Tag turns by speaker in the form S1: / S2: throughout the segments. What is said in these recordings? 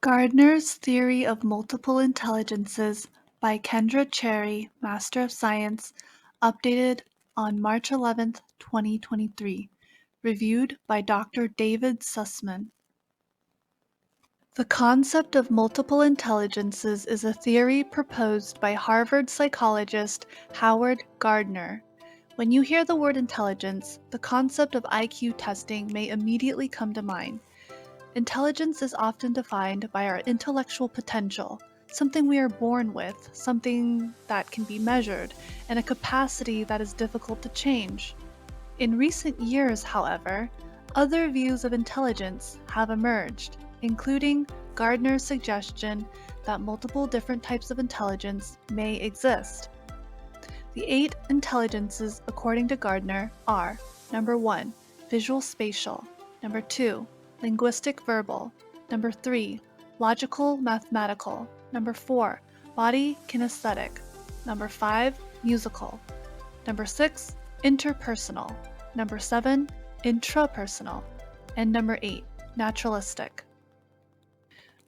S1: Gardner's Theory of Multiple Intelligences by Kendra Cherry, Master of Science, updated on March 11, 2023. Reviewed by Dr. David Sussman. The concept of multiple intelligences is a theory proposed by Harvard psychologist Howard Gardner. When you hear the word intelligence, the concept of IQ testing may immediately come to mind. Intelligence is often defined by our intellectual potential, something we are born with, something that can be measured, and a capacity that is difficult to change. In recent years, however, other views of intelligence have emerged, including Gardner's suggestion that multiple different types of intelligence may exist. The 8 intelligences, according to Gardner, are: number 1, visual spatial; number 2, linguistic verbal; number 3, logical mathematical; number 4, body kinesthetic; number 5, musical; number 6, interpersonal; number 7, intrapersonal; and number 8, naturalistic.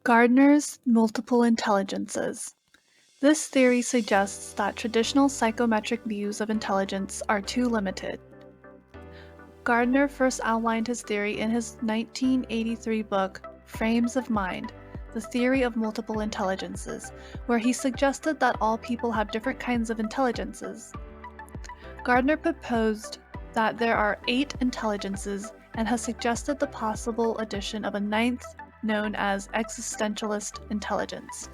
S1: Gardner's multiple intelligences. This theory suggests that traditional psychometric views of intelligence are too limited. Gardner first outlined his theory in his 1983 book, Frames of Mind: The Theory of Multiple Intelligences, where he suggested that all people have different kinds of intelligences. Gardner proposed that there are 8 intelligences and has suggested the possible addition of a 9th, known as existentialist intelligence.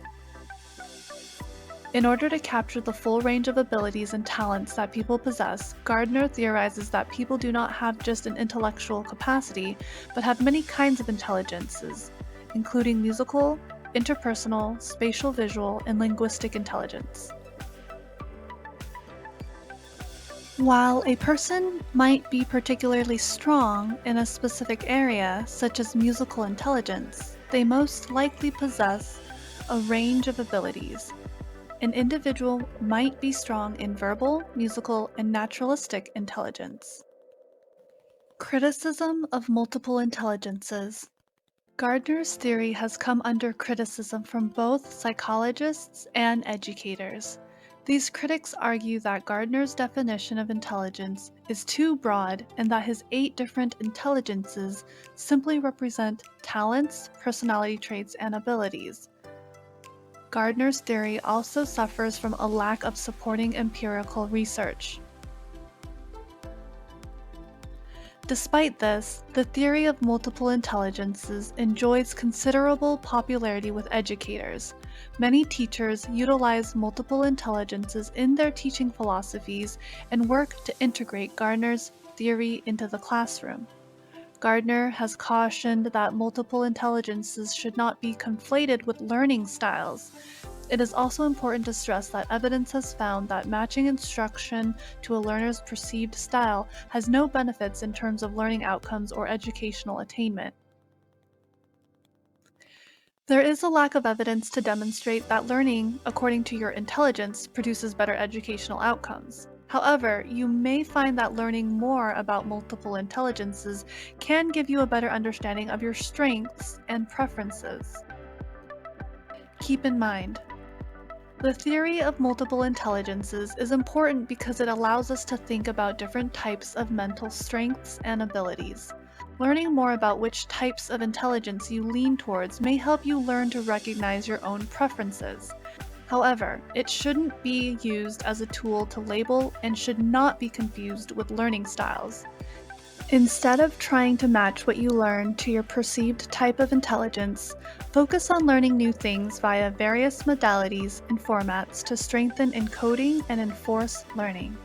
S1: In order to capture the full range of abilities and talents that people possess, Gardner theorizes that people do not have just an intellectual capacity, but have many kinds of intelligences, including musical, interpersonal, spatial visual, and linguistic intelligence. While a person might be particularly strong in a specific area, such as musical intelligence, they most likely possess a range of abilities. An individual might be strong in verbal, musical, and naturalistic intelligence. Criticism of multiple intelligences. Gardner's theory has come under criticism from both psychologists and educators. These critics argue that Gardner's definition of intelligence is too broad and that his 8 different intelligences simply represent talents, personality traits, and abilities. Gardner's theory also suffers from a lack of supporting empirical research. Despite this, the theory of multiple intelligences enjoys considerable popularity with educators. Many teachers utilize multiple intelligences in their teaching philosophies and work to integrate Gardner's theory into the classroom. Gardner has cautioned that multiple intelligences should not be conflated with learning styles. It is also important to stress that evidence has found that matching instruction to a learner's perceived style has no benefits in terms of learning outcomes or educational attainment. There is a lack of evidence to demonstrate that learning according to your intelligence produces better educational outcomes. However, you may find that learning more about multiple intelligences can give you a better understanding of your strengths and preferences. Keep in mind, the theory of multiple intelligences is important because it allows us to think about different types of mental strengths and abilities. Learning more about which types of intelligence you lean towards may help you learn to recognize your own preferences. However, it shouldn't be used as a tool to label and should not be confused with learning styles. Instead of trying to match what you learn to your perceived type of intelligence, focus on learning new things via various modalities and formats to strengthen encoding and enforce learning.